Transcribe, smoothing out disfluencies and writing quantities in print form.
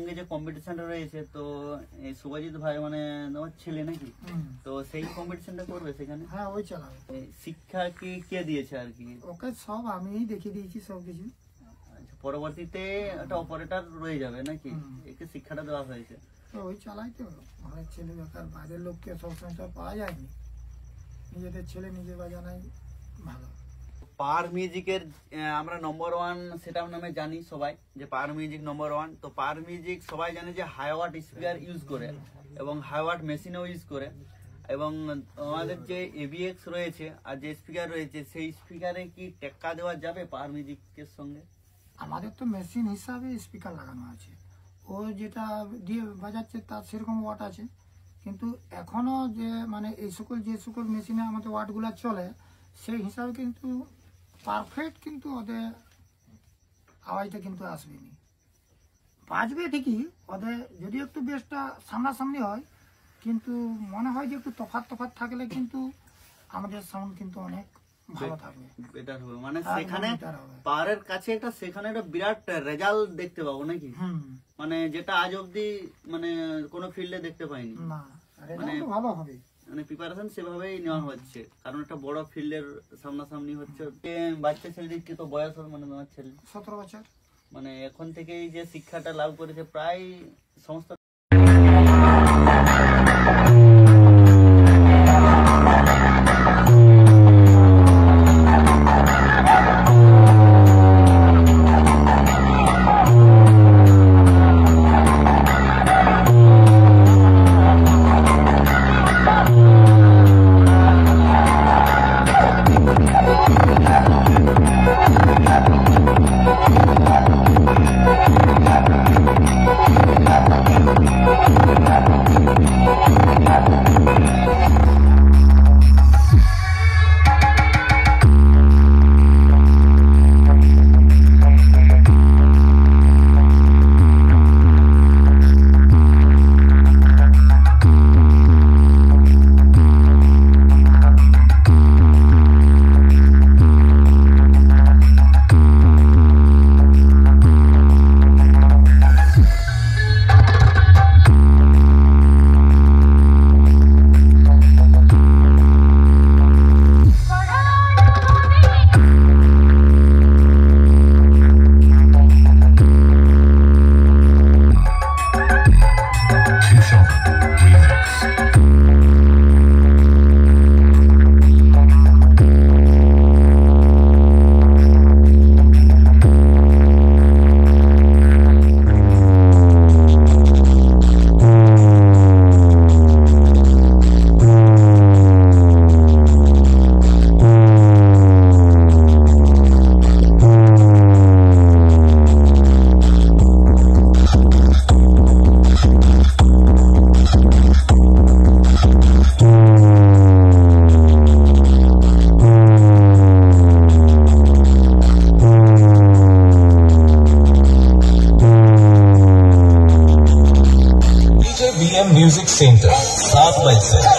সঙ্গে যে কম্পিটিশনটা রয়েছে, তো এই শুভজিৎ ভাই মানে তোমার ছেলে নাকি, তো সেই কম্পিটিশনটা করবে সেখানে? হ্যাঁ, ওই চালাবে। শিক্ষা কি কে দিয়েছে আর কি? ওকে সব আমিই দেখিয়ে দিয়েছি সবকিছু। পরবর্তীতে একটা অপারেটর রয়ে যাবে নাকি, একে শিক্ষাটা দেওয়া হয়েছে। ওই চালাই তো, ঘরের ছেলে বেকার, বাইরের লোককে সবসময় তো পাওয়া যায়নি, নিজেদের ছেলে নিজে বাজানাই ভালো। পাওয়ার মিউজিকের আমরা নম্বর 1 সেটা নামে জানি সবাই, যে পাওয়ার মিউজিক নম্বর 1। তো পাওয়ার মিউজিক সবাই জানে যে হাই ওয়াট স্পিকার ইউজ করে এবং হাই ওয়াট মেশিনও ইউজ করে, এবং আমাদের যে এবিএক্স রয়েছে আর যে স্পিকার রয়েছে, সেই স্পিকারে কি টেক্কা দেওয়া যাবে পাওয়ার মিউজিকের সঙ্গে? আমাদের তো মেশিন হিসাবে স্পিকার লাগানো আছে, ও যেটা দিয়ে বাজাচ্ছে তার সেরকম ওয়াট আছে, কিন্তু এখনো যে মানে এই সকল যে সকল মেশিনে আমাদের ওয়াটগুলো চলে সেই হিসাবে কিন্তু পারফেক্ট কিন্তু ওদের আওয়াজটা কিন্তু আসবেনি, বাজবে ঠিকই, ওদের যদি একটু বেশটা সামনাসামনি হয়, কিন্তু মনে হয় যে একটু তফাৎ থাকলে কিন্তু আমাদের সাউন্ড কিন্তু অনেক ভালো থাকবে, বেটার হবে। মানে সেখানে পাওয়ারের কাছে একটা সেখানে একটা বিরাট রেজাল্ট দেখতে পাবো নাকি, মানে যেটা আজ অব্দি মানে কোনো ফিল্ডে দেখতে পাইনি। না, মানে ভালো হবে, মানে প্রিপারেশন সেভাবেই নেওয়া হচ্ছে, কারণ একটা বড় ফিল্ডের সামনাসামনি হচ্ছে। বাচ্চা ছেলেটির কি তো বয়স হবে, মানে তোমার ছেলে 17 বছর, মানে এখন থেকেই যে শিক্ষাটা লাভ করেছে প্রায় সমস্ত। Music Center, 7 by 7.